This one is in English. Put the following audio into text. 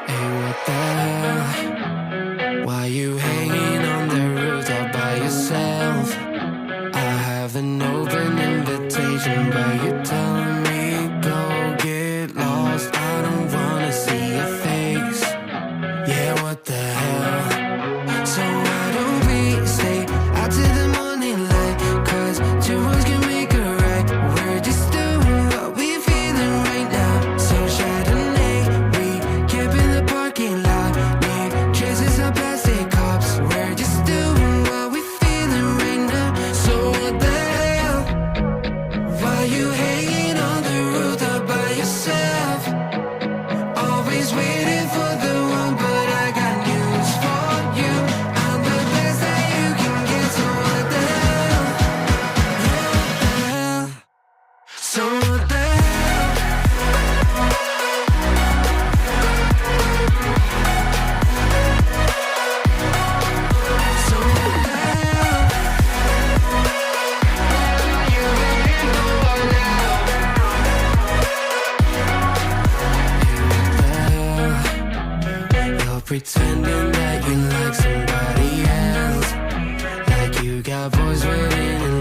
Hey, what the hell? Why you hanging on the roof all by yourself? I have an open invitation, but you're telling me go get lost. I don't wanna see your face. Yeah, what the hell? So why don't we stay out till the morning light? 'Cause two words can make a right. We're just doing what we're feeling right now. So Chardonnay, we camp in the parking lot. Leave traces of plastic cups. We're just doing what we're feeling right now. So what the hell? Why you hanging on the roof all by yourself? Always waiting for the one, but I got news for you. I'm the best that you can get, so what the hell? Yeah, what the hell? So what the hell? So what the hell? You waiting for now? You're pretending that you like somebody else, like you got boys waiting in